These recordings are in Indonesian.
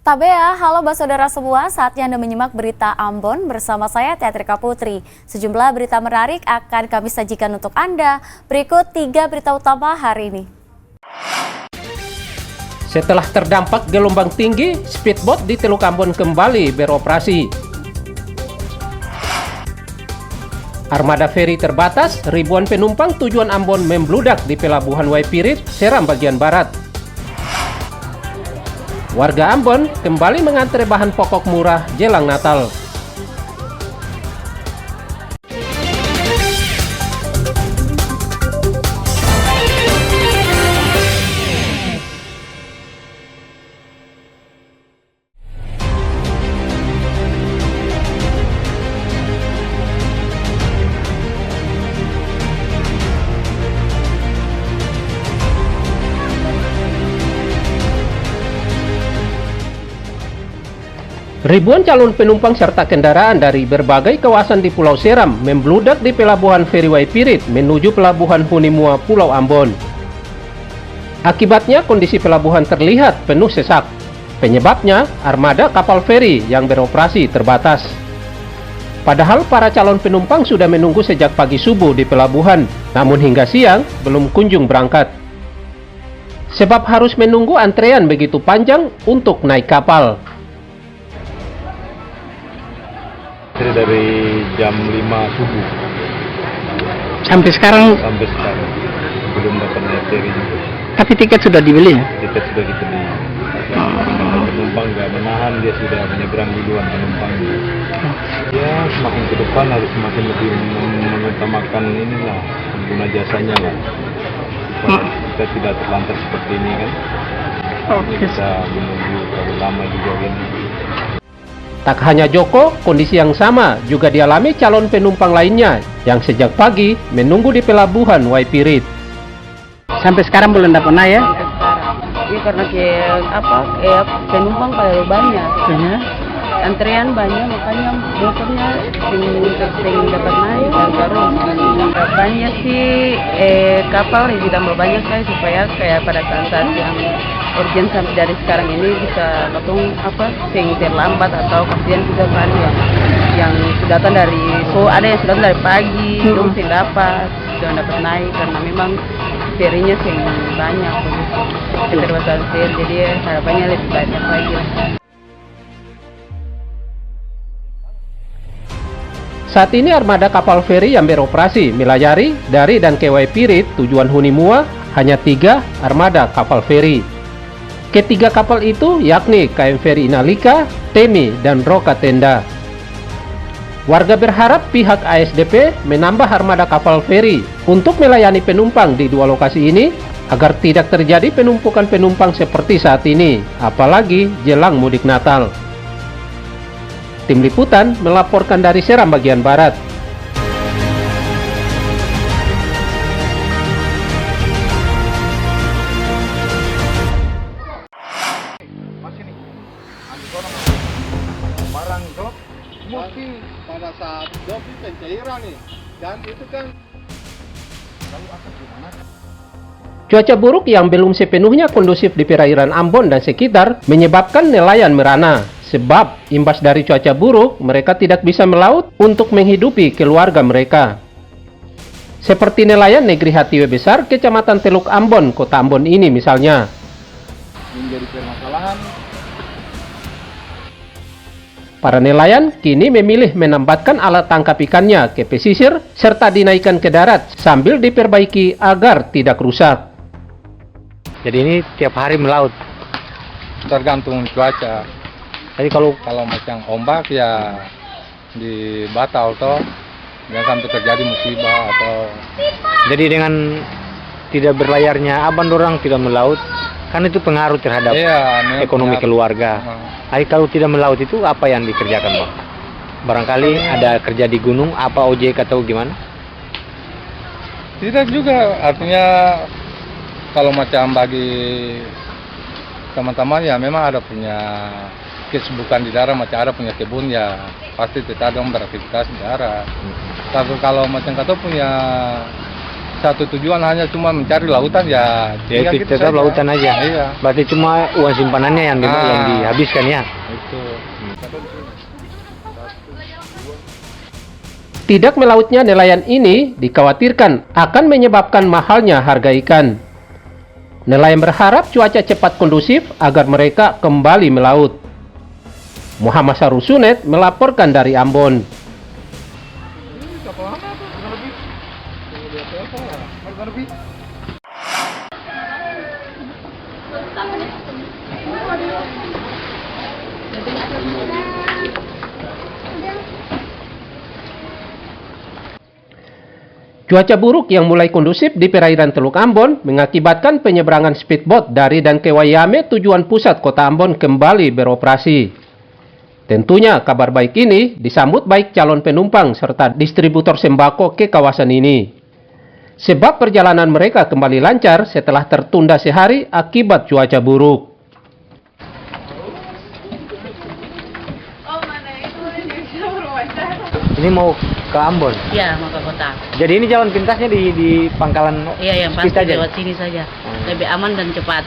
Tabea, halo saudara semua, saatnya Anda menyimak berita Ambon bersama saya Teatrika Putri. Sejumlah berita menarik akan kami sajikan untuk Anda. Berikut 3 berita utama hari ini. Setelah terdampak gelombang tinggi, speedboat di Teluk Ambon kembali beroperasi. Armada feri terbatas, ribuan penumpang tujuan Ambon membludak di Pelabuhan Waipirit, Seram bagian barat. Warga Ambon kembali mengantre bahan pokok murah jelang Natal. Ribuan calon penumpang serta kendaraan dari berbagai kawasan di Pulau Seram membludak di Pelabuhan Feri Waipirit menuju Pelabuhan Hunimua, Pulau Ambon. Akibatnya kondisi pelabuhan terlihat penuh sesak. Penyebabnya armada kapal feri yang beroperasi terbatas. Padahal para calon penumpang sudah menunggu sejak pagi subuh di pelabuhan, namun hingga siang belum kunjung berangkat. Sebab harus menunggu antrean begitu panjang untuk naik kapal. Dari jam 5 subuh sampai sekarang belum dapat naik feri juga. tapi tiket sudah dibeli ya? Tiket sudah dibeli. Penumpang nggak menahan, dia sudah menyeberang duluan penumpangnya. Ya semakin ke depan harus semakin lebih mengutamakan inilah pengguna jasanya lah. Supaya kita tidak terlantar seperti ini kan. Kita menunggu terlalu lama juga ini. Tak hanya Joko, kondisi yang sama juga dialami calon penumpang lainnya yang sejak pagi menunggu di Pelabuhan Waipirit. Sampai sekarang belum dapat naik ya? Iya karena penumpang terlalu banyak, antrean banyak, makanya motornya sering dapat naik dan terus. Harapannya sih kapal lebih tambah banyak supaya kayak pada saat yang urgent sampai dari sekarang ini bisa sing terlambat atau kasihan juga kan yang sudah datang dari ada yang sudah datang dari pagi belum sing dapat naik karena memang ferinya sing banyak begitu keterbatasan feri, jadi harapannya lebih banyak lagi. Saat ini armada kapal feri yang beroperasi melayari dari dan ke Waipirit tujuan Hunimua hanya 3 armada kapal feri. Ketiga kapal itu yakni KM Feri Inalika, Temi, dan Roka Tenda. Warga berharap pihak ASDP menambah armada kapal feri untuk melayani penumpang di 2 lokasi ini agar tidak terjadi penumpukan penumpang seperti saat ini, apalagi jelang mudik Natal. Tim Liputan melaporkan dari Seram bagian barat. Barang drop mesti pada saat drop itu pencairan nih, dan itu kan lalu akan gimana? Cuaca buruk yang belum sepenuhnya kondusif di perairan Ambon dan sekitar menyebabkan nelayan merana. Sebab imbas dari cuaca buruk, mereka tidak bisa melaut untuk menghidupi keluarga mereka. Seperti nelayan Negeri Hatiwe Besar, Kecamatan Teluk Ambon, Kota Ambon ini misalnya. Menjadi permasalahan. Para nelayan kini memilih menambatkan alat tangkap ikannya ke pesisir serta dinaikkan ke darat sambil diperbaiki agar tidak rusak. Jadi ini tiap hari melaut. Tergantung cuaca. Jadi kalau macam ombak ya di batal toh, jangan sampai terjadi musibah atau. jadi dengan tidak berlayarnya abang orang tidak melaut, kan itu pengaruh terhadap ekonomi keluarga. Jadi kalau tidak melaut itu apa yang dikerjakan bang? Barangkali ada kerja di gunung, apa ojek atau gimana? Tidak juga, artinya kalau macam bagi teman-teman ya memang ada punya kesibukan di darat, macam ada punya kebun ya pasti tetap dong beraktivitas di darat. Tapi kalau macam kata punya satu tujuan hanya cuma mencari lautan ya. Ya itu gitu tetap saja. lautan aja. Iya. Berarti cuma uang simpanannya yang dihabiskan ya. Itu. Tidak melautnya nelayan ini dikhawatirkan akan menyebabkan mahalnya harga ikan. Nelayan berharap cuaca cepat kondusif agar mereka kembali melaut. Muhammad Sarusunet melaporkan dari Ambon. Cuaca buruk yang mulai kondusif di perairan Teluk Ambon mengakibatkan penyeberangan speedboat dari dan ke Wayame tujuan pusat kota Ambon kembali beroperasi. Tentunya kabar baik ini disambut baik calon penumpang serta distributor sembako ke kawasan ini. Sebab perjalanan mereka kembali lancar setelah tertunda sehari akibat cuaca buruk. Ini mau ke Ambon. Iya, mau ke kota. Jadi ini jalan pintasnya di pangkalan Iya, yang speed pasti aja? lewat sini saja. Lebih aman dan cepat.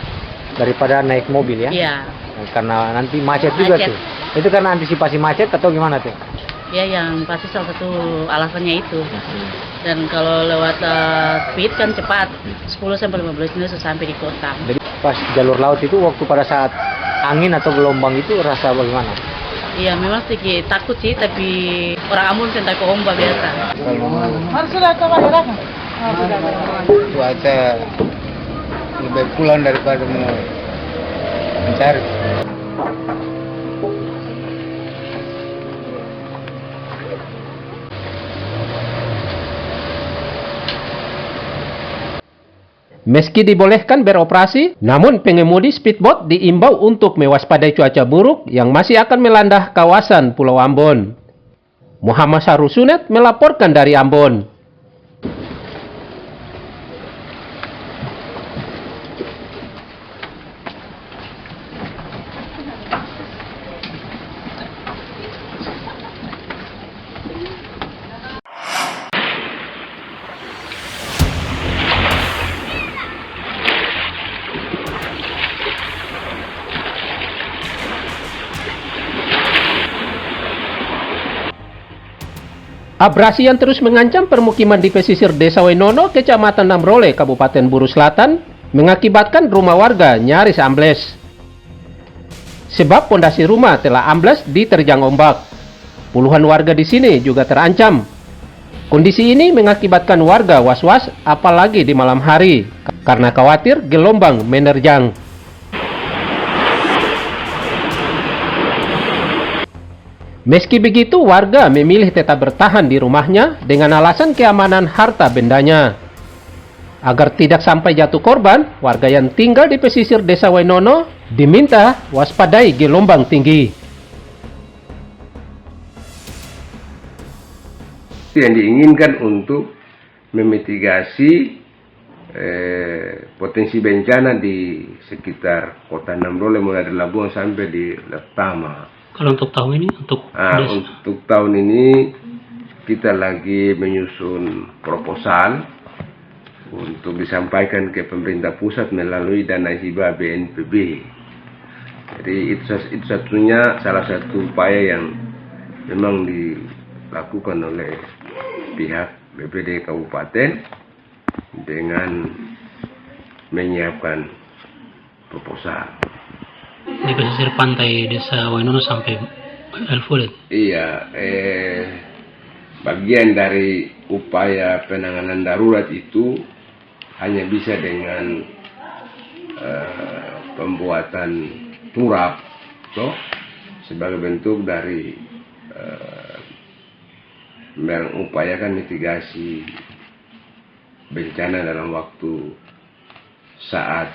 Daripada naik mobil ya? Iya. Karena nanti macet juga Macet. tuh. Itu karena antisipasi macet atau gimana tuh? Ya, yang pasti salah satu alasannya itu. Dan kalau lewat speed kan cepat, 10 sampai 15 menit sudah sampai di kota. Jadi pas jalur laut itu waktu pada saat angin atau gelombang itu rasa bagaimana? Iya, memang sedikit takut sih, tapi orang Ambon kan takut ombak biasa. Cuaca lebih pulang daripada mau mencari. Meski dibolehkan beroperasi, namun pengemudi speedboat diimbau untuk mewaspadai cuaca buruk yang masih akan melanda kawasan Pulau Ambon. Muhammad Sarusunet melaporkan dari Ambon. Abrasi yang terus mengancam permukiman di pesisir Desa Wainono, Kecamatan Namrole, Kabupaten Buru Selatan, mengakibatkan rumah warga nyaris ambles. Sebab pondasi rumah telah ambles diterjang ombak. Puluhan warga di sini juga terancam. Kondisi ini mengakibatkan warga was-was apalagi di malam hari, karena khawatir gelombang menerjang. Meski begitu, warga memilih tetap bertahan di rumahnya dengan alasan keamanan harta bendanya. Agar tidak sampai jatuh korban, warga yang tinggal di pesisir Desa Wainono diminta waspadai gelombang tinggi. Yang diinginkan untuk memitigasi potensi bencana di sekitar kota Namrole mulai dari Labuan sampai di Letama. Kalau untuk tahun ini, untuk tahun ini kita lagi menyusun proposal untuk disampaikan ke pemerintah pusat melalui dana hibah BNPB. Jadi itu satunya salah satu upaya yang memang dilakukan oleh pihak BPD Kabupaten dengan menyiapkan proposal. di pesisir pantai Desa Wainono sampai Elfulet. Iya, bagian dari upaya penanganan darurat itu hanya bisa dengan pembuatan turap, sebagai bentuk dari mengupayakan mitigasi bencana dalam waktu saat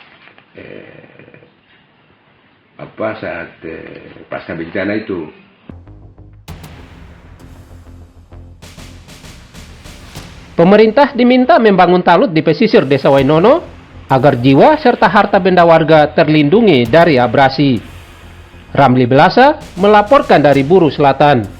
pasca bencana itu. Pemerintah diminta membangun talut di pesisir Desa Wainono agar jiwa serta harta benda warga terlindungi dari abrasi. Ramli Belasa melaporkan dari Buru Selatan.